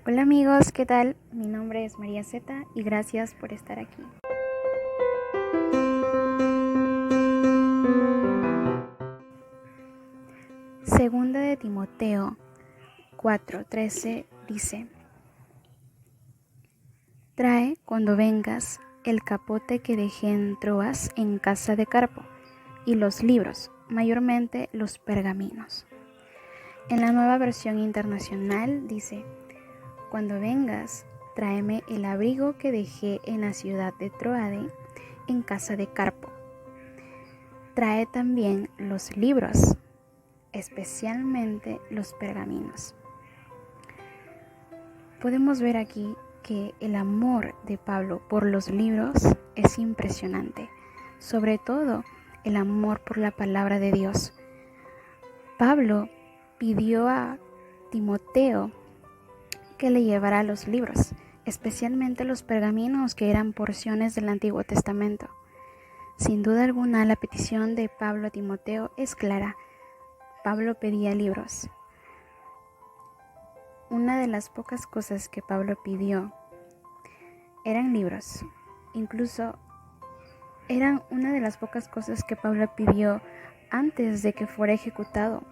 Hola amigos, ¿qué tal? Mi nombre es María Zeta y gracias por estar aquí. Segunda de Timoteo 4:13 dice: Trae cuando vengas el capote que dejé en Troas en casa de Carpo y los libros, mayormente los pergaminos. En la Nueva Versión Internacional dice: Cuando vengas, tráeme el abrigo que dejé en la ciudad de Troade en casa de Carpo. Trae también los libros, especialmente los pergaminos. Podemos ver aquí que el amor de Pablo por los libros es impresionante, sobre todo el amor por la palabra de Dios. Pablo pidió a Timoteo que le llevara los libros, especialmente los pergaminos que eran porciones del Antiguo Testamento. Sin duda alguna, la petición de Pablo a Timoteo es clara. Pablo pedía libros. Una de las pocas cosas que Pablo pidió eran libros. Incluso eran una de las pocas cosas que Pablo pidió antes de que fuera ejecutado,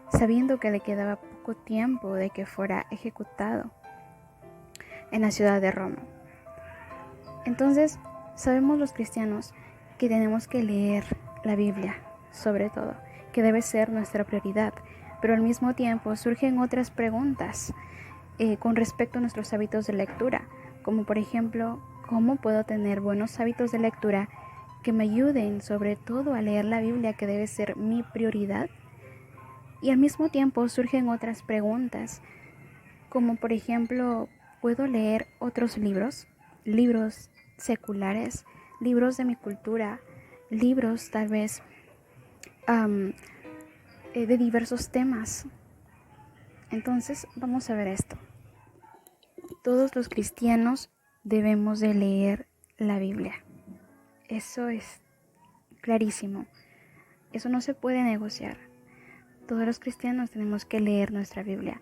sabiendo que le quedaba poco tiempo de que fuera ejecutado en la ciudad de Roma. Entonces, sabemos los cristianos que tenemos que leer la Biblia, sobre todo, que debe ser nuestra prioridad, pero al mismo tiempo surgen otras preguntas con respecto a nuestros hábitos de lectura, como por ejemplo, ¿cómo puedo tener buenos hábitos de lectura que me ayuden sobre todo a leer la Biblia, que debe ser mi prioridad? Y al mismo tiempo surgen otras preguntas, como por ejemplo, ¿puedo leer otros libros? Libros seculares, libros de mi cultura, libros tal vez de diversos temas. Entonces vamos a ver esto. Todos los cristianos debemos de leer la Biblia. Eso es clarísimo. Eso no se puede negociar. Todos los cristianos tenemos que leer nuestra Biblia.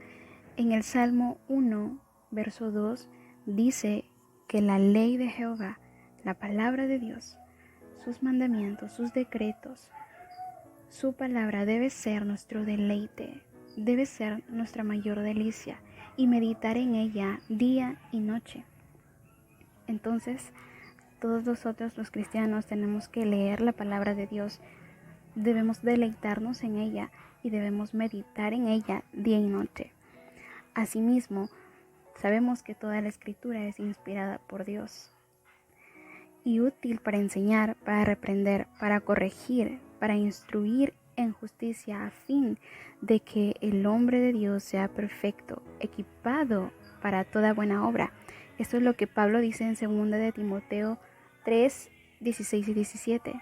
En el Salmo 1, verso 2, dice que la ley de Jehová, la palabra de Dios, sus mandamientos, sus decretos, su palabra debe ser nuestro deleite, debe ser nuestra mayor delicia y meditar en ella día y noche. Entonces, todos nosotros los cristianos tenemos que leer la palabra de Dios, debemos deleitarnos en ella y debemos meditar en ella día y noche. Asimismo, sabemos que toda la escritura es inspirada por Dios y útil para enseñar, para reprender, para corregir, para instruir en justicia, a fin de que el hombre de Dios sea perfecto, equipado para toda buena obra. Esto es lo que Pablo dice en 2 de Timoteo 3, 16 y 17.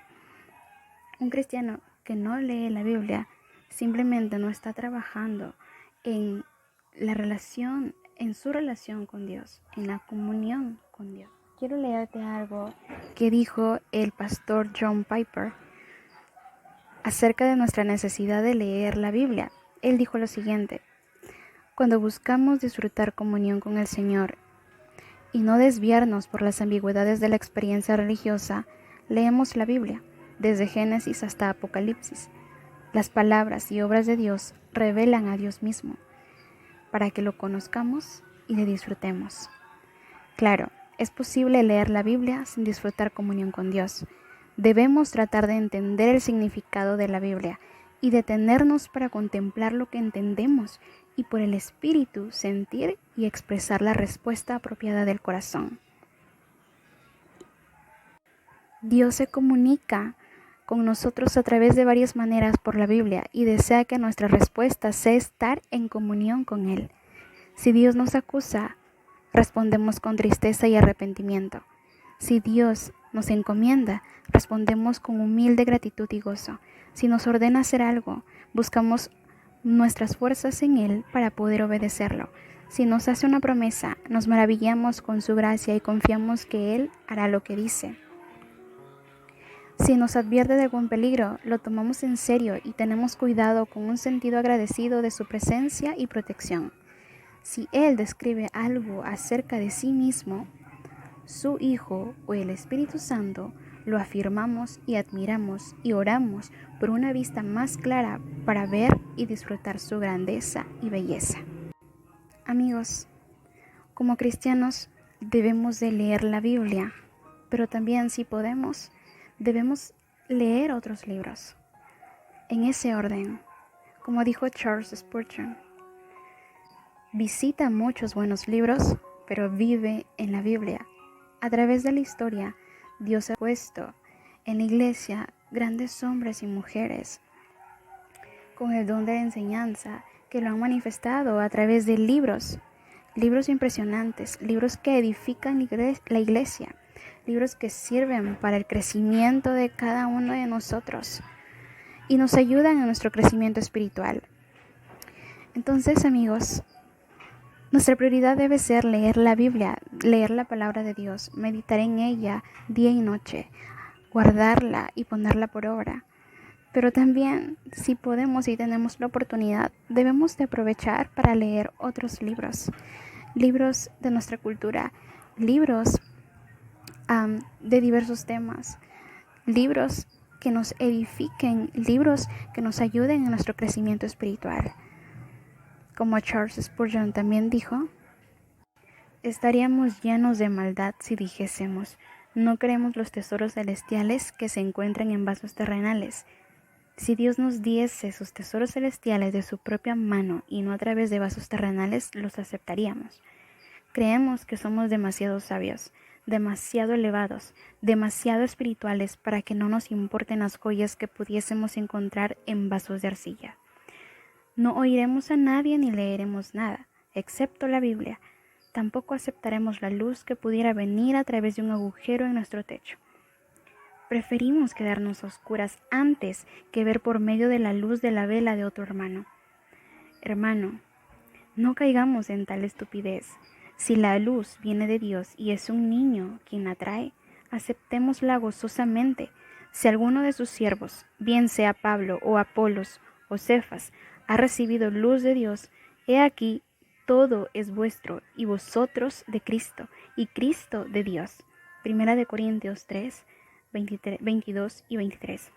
Un cristiano que no lee la Biblia simplemente no está trabajando en la relación, en su relación con Dios, en la comunión con Dios. Quiero leerte algo que dijo el pastor John Piper acerca de nuestra necesidad de leer la Biblia. Él dijo lo siguiente: cuando buscamos disfrutar comunión con el Señor y no desviarnos por las ambigüedades de la experiencia religiosa, leemos la Biblia, desde Génesis hasta Apocalipsis. Las palabras y obras de Dios revelan a Dios mismo, para que lo conozcamos y le disfrutemos. Claro, es posible leer la Biblia sin disfrutar comunión con Dios. Debemos tratar de entender el significado de la Biblia y detenernos para contemplar lo que entendemos y por el Espíritu sentir y expresar la respuesta apropiada del corazón. Dios se comunica con nosotros a través de varias maneras por la Biblia y desea que nuestra respuesta sea estar en comunión con Él. Si Dios nos acusa, respondemos con tristeza y arrepentimiento. Si Dios nos encomienda, respondemos con humilde gratitud y gozo. Si nos ordena hacer algo, buscamos nuestras fuerzas en Él para poder obedecerlo. Si nos hace una promesa, nos maravillamos con su gracia y confiamos que Él hará lo que dice. Si nos advierte de algún peligro, lo tomamos en serio y tenemos cuidado con un sentido agradecido de su presencia y protección. Si Él describe algo acerca de sí mismo, su Hijo o el Espíritu Santo, lo afirmamos y admiramos y oramos por una vista más clara para ver y disfrutar su grandeza y belleza. Amigos, como cristianos debemos de leer la Biblia, pero también si podemos, debemos leer otros libros. En ese orden, como dijo Charles Spurgeon, visita muchos buenos libros, pero vive en la Biblia. A través de la historia, Dios ha puesto en la iglesia grandes hombres y mujeres con el don de la enseñanza que lo han manifestado a través de libros impresionantes, libros que edifican la iglesia, libros que sirven para el crecimiento de cada uno de nosotros y nos ayudan en nuestro crecimiento espiritual. Entonces, amigos, nuestra prioridad debe ser leer la Biblia, leer la palabra de Dios, meditar en ella día y noche, guardarla y ponerla por obra. Pero también, si podemos y tenemos la oportunidad, debemos de aprovechar para leer otros libros de nuestra cultura, libros de diversos temas, libros que nos edifiquen, libros que nos ayuden en nuestro crecimiento espiritual. Como Charles Spurgeon también dijo, estaríamos llenos de maldad si dijésemos, no queremos los tesoros celestiales que se encuentran en vasos terrenales. Si Dios nos diese sus tesoros celestiales de su propia mano y no a través de vasos terrenales, los aceptaríamos. Creemos que somos demasiado sabios, demasiado elevados, demasiado espirituales para que no nos importen las joyas que pudiésemos encontrar en vasos de arcilla. No oiremos a nadie ni leeremos nada, excepto la Biblia. Tampoco aceptaremos la luz que pudiera venir a través de un agujero en nuestro techo. Preferimos quedarnos a oscuras antes que ver por medio de la luz de la vela de otro hermano. Hermano, no caigamos en tal estupidez. Si la luz viene de Dios y es un niño quien la trae, aceptémosla gozosamente. Si alguno de sus siervos, bien sea Pablo o Apolos o Cefas, ha recibido luz de Dios, he aquí, todo es vuestro y vosotros de Cristo y Cristo de Dios. 1 Corintios 3, 22 y 23.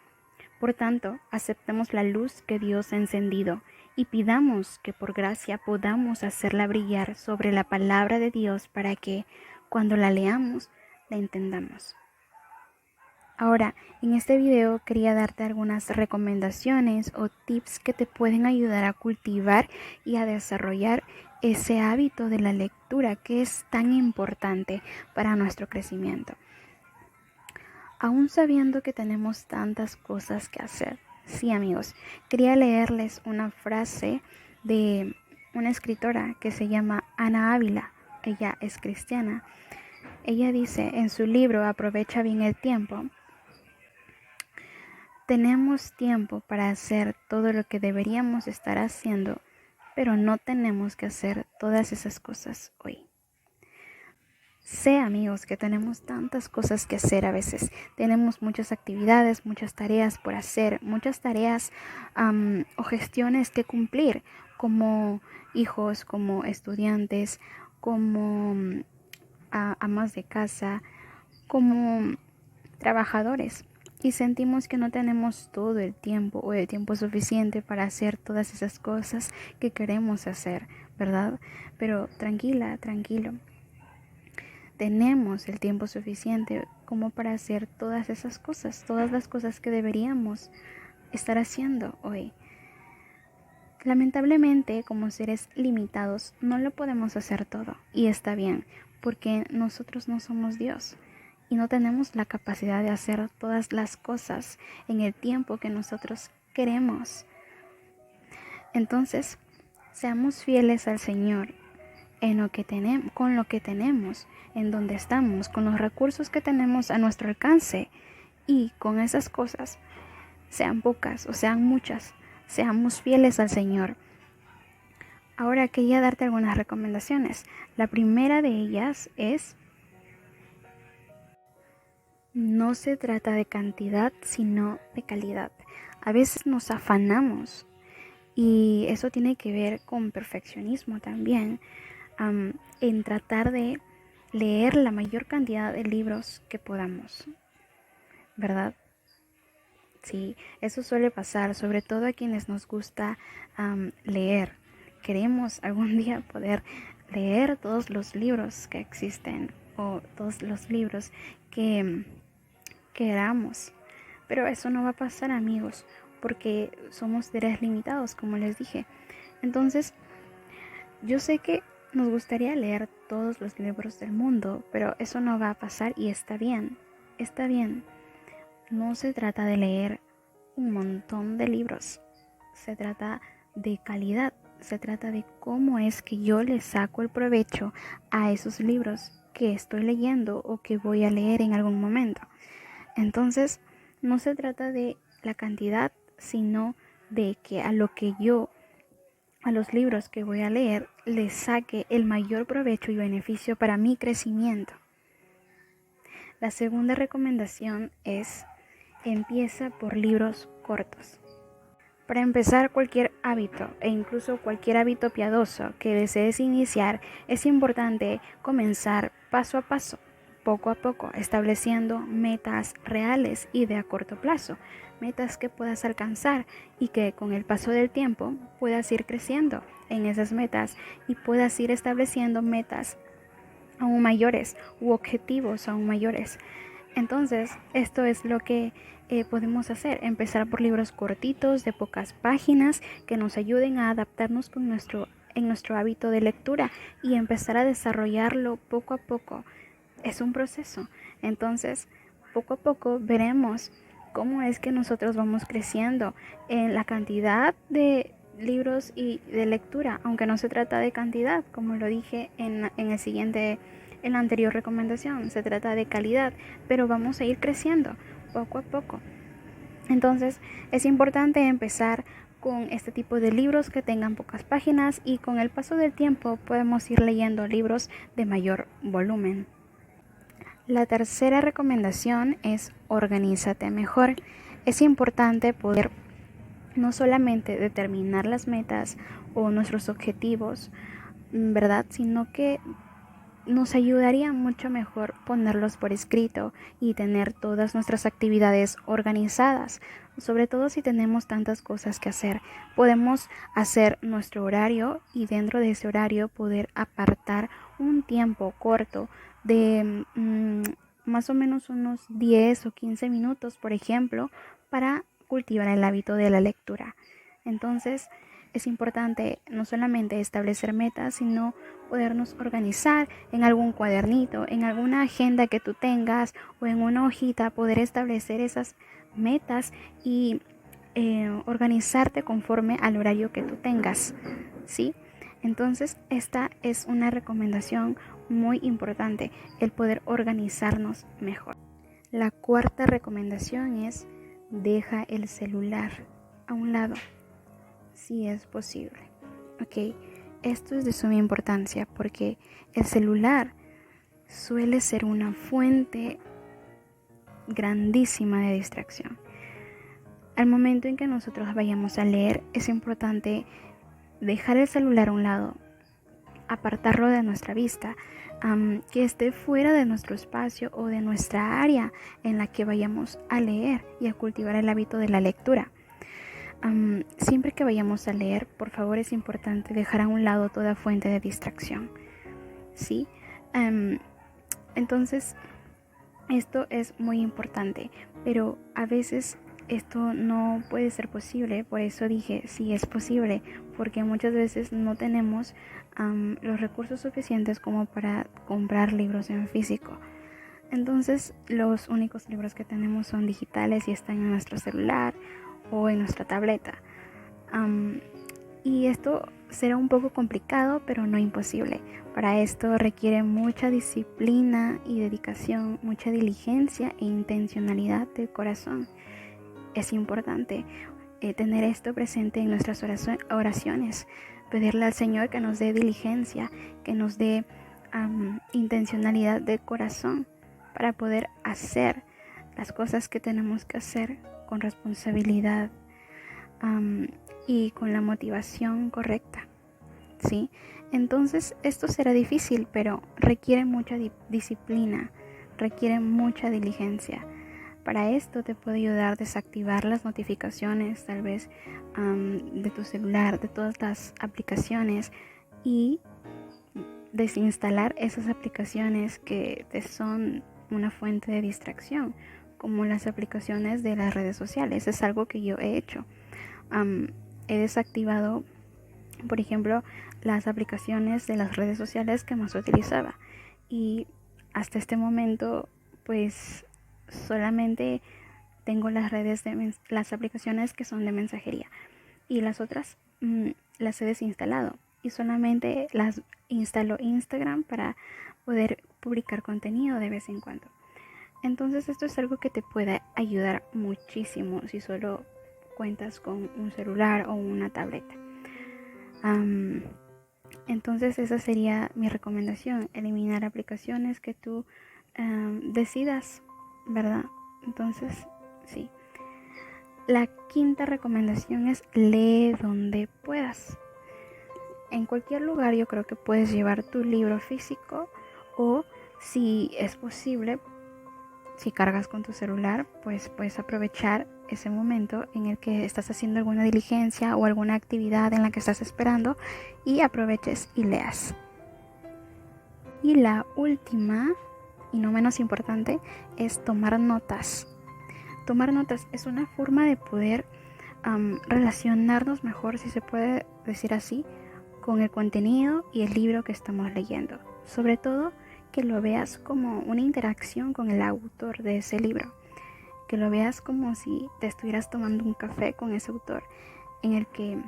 Por tanto, aceptemos la luz que Dios ha encendido y pidamos que por gracia podamos hacerla brillar sobre la palabra de Dios para que, cuando la leamos, la entendamos. Ahora, en este video quería darte algunas recomendaciones o tips que te pueden ayudar a cultivar y a desarrollar ese hábito de la lectura que es tan importante para nuestro crecimiento. Aún sabiendo que tenemos tantas cosas que hacer. Sí, amigos, quería leerles una frase de una escritora que se llama Ana Ávila. Ella es cristiana. Ella dice en su libro Aprovecha bien el tiempo: tenemos tiempo para hacer todo lo que deberíamos estar haciendo, pero no tenemos que hacer todas esas cosas hoy. Sé, amigos, que tenemos tantas cosas que hacer a veces. Tenemos muchas actividades, muchas tareas por hacer, muchas tareas o gestiones que cumplir como hijos, como estudiantes, como amas de casa, como trabajadores. Y sentimos que no tenemos todo el tiempo o el tiempo suficiente para hacer todas esas cosas que queremos hacer, ¿verdad? Pero tranquila, tranquilo. Tenemos el tiempo suficiente como para hacer todas esas cosas, todas las cosas que deberíamos estar haciendo hoy. Lamentablemente, como seres limitados, no lo podemos hacer todo. Y está bien, porque nosotros no somos Dios y no tenemos la capacidad de hacer todas las cosas en el tiempo que nosotros queremos. Entonces, seamos fieles al Señor en lo que tenemos, con lo que tenemos, en donde estamos, con los recursos que tenemos a nuestro alcance, y con esas cosas, sean pocas o sean muchas, seamos fieles al Señor. Ahora quería darte algunas recomendaciones. La primera de ellas es: no se trata de cantidad, sino de calidad. A veces nos afanamos Y eso tiene que ver con perfeccionismo también, en tratar de leer la mayor cantidad de libros que podamos, ¿verdad? Sí, eso suele pasar, sobre todo a quienes nos gusta leer. Queremos algún día poder leer todos los libros que existen o todos los libros que queramos. Pero eso no va a pasar, amigos, porque somos seres limitados, como les dije. Entonces, yo sé que nos gustaría leer todos los libros del mundo, pero eso no va a pasar y está bien. Está bien. No se trata de leer un montón de libros. Se trata de calidad. Se trata de cómo es que yo le saco el provecho a esos libros que estoy leyendo o que voy a leer en algún momento. Entonces, no se trata de la cantidad, sino de que a los libros que voy a leer, les saque el mayor provecho y beneficio para mi crecimiento. La segunda recomendación es: empieza por libros cortos. Para empezar cualquier hábito e incluso cualquier hábito piadoso que desees iniciar, es importante comenzar paso a paso, poco a poco, estableciendo metas reales y de a corto plazo, metas que puedas alcanzar y que con el paso del tiempo puedas ir creciendo en esas metas y puedas ir estableciendo metas aún mayores u objetivos aún mayores. Entonces, esto es lo que podemos hacer: empezar por libros cortitos de pocas páginas que nos ayuden a adaptarnos en nuestro hábito de lectura y empezar a desarrollarlo poco a poco. Es un proceso. Entonces, poco a poco veremos cómo es que nosotros vamos creciendo en la cantidad de libros y de lectura, aunque no se trata de cantidad, como lo dije en la anterior recomendación, se trata de calidad, pero vamos a ir creciendo poco a poco. Entonces, es importante empezar con este tipo de libros que tengan pocas páginas y con el paso del tiempo podemos ir leyendo libros de mayor volumen. La tercera recomendación es: organízate mejor. Es importante poder no solamente determinar las metas o nuestros objetivos, ¿verdad? Sino que nos ayudaría mucho mejor ponerlos por escrito y tener todas nuestras actividades organizadas. Sobre todo si tenemos tantas cosas que hacer, podemos hacer nuestro horario y dentro de ese horario poder apartar un tiempo corto de más o menos unos 10 o 15 minutos, por ejemplo, para cultivar el hábito de la lectura. Entonces, es importante no solamente establecer metas, sino podernos organizar en algún cuadernito, en alguna agenda que tú tengas o en una hojita, poder establecer esas metas y organizarte conforme al horario que tú tengas, ¿sí? Entonces, esta es una recomendación muy importante, el poder organizarnos mejor. La cuarta recomendación es: deja el celular a un lado, si es posible. Ok, esto es de suma importancia porque el celular suele ser una fuente grandísima de distracción. Al momento en que nosotros vayamos a leer, es importante dejar el celular a un lado, apartarlo de nuestra vista, que esté fuera de nuestro espacio o de nuestra área en la que vayamos a leer y a cultivar el hábito de la lectura. Siempre que vayamos a leer, por favor, es importante dejar a un lado toda fuente de distracción, ¿sí? Entonces, esto es muy importante, pero a veces esto no puede ser posible. Por eso dije sí es posible, porque muchas veces no tenemos los recursos suficientes como para comprar libros en físico. Entonces, los únicos libros que tenemos son digitales y están en nuestro celular o en nuestra tableta. Y esto será un poco complicado, pero no imposible. Para esto requiere mucha disciplina y dedicación, mucha diligencia e intencionalidad del corazón. Es importante tener esto presente en nuestras oraciones, pedirle al Señor que nos dé diligencia, que nos dé intencionalidad de corazón para poder hacer las cosas que tenemos que hacer con responsabilidad, y con la motivación correcta, ¿sí? Entonces esto será difícil, pero requiere mucha disciplina, requiere mucha diligencia. Para esto te puede ayudar a desactivar las notificaciones, tal vez de tu celular, de todas las aplicaciones, y desinstalar esas aplicaciones que te son una fuente de distracción, como las aplicaciones de las redes sociales. Es algo que yo he hecho. He desactivado, por ejemplo, las aplicaciones de las redes sociales que más utilizaba, y hasta este momento pues solamente tengo las las aplicaciones que son de mensajería, y las otras las he desinstalado, y solamente las instalo Instagram para poder publicar contenido de vez en cuando. Entonces esto es algo que te puede ayudar muchísimo si solo cuentas con un celular o una tableta. Entonces esa sería mi recomendación: eliminar aplicaciones que tú decidas, ¿verdad? Entonces, sí. La quinta recomendación es: lee donde puedas. En cualquier lugar yo creo que puedes llevar tu libro físico, o si es posible, si cargas con tu celular, pues puedes aprovechar ese momento en el que estás haciendo alguna diligencia o alguna actividad en la que estás esperando, y aproveches y leas. Y la última, y no menos importante, es tomar notas. Tomar notas es una forma de poder relacionarnos mejor, si se puede decir así, con el contenido y el libro que estamos leyendo. Sobre todo que lo veas como una interacción con el autor de ese libro, que lo veas como si te estuvieras tomando un café con ese autor, en el que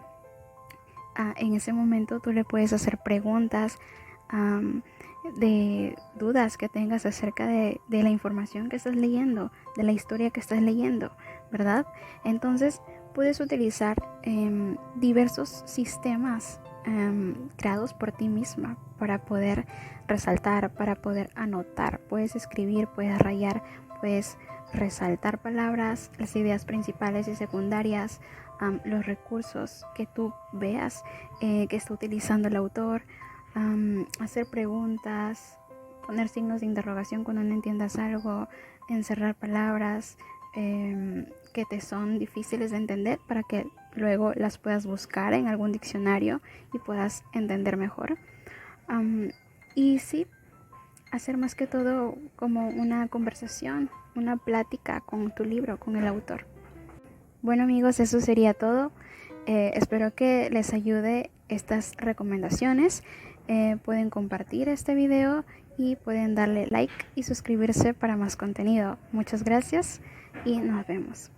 en ese momento tú le puedes hacer preguntas de dudas que tengas acerca de la información que estás leyendo, de la historia que estás leyendo, ¿verdad? Entonces puedes utilizar diversos sistemas creados por ti misma para poder resaltar, para poder anotar. Puedes escribir, puedes rayar, puedes resaltar palabras, las ideas principales y secundarias, los recursos que tú veas que está utilizando el autor, hacer preguntas, poner signos de interrogación cuando no entiendas algo, encerrar palabras que te son difíciles de entender, para que luego las puedas buscar en algún diccionario y puedas entender mejor. Y sí, hacer más que todo como una conversación, una plática con tu libro, con el autor. Bueno amigos, eso sería todo. Espero que les ayude estas recomendaciones. Pueden compartir este video y pueden darle like y suscribirse para más contenido. Muchas gracias y nos vemos.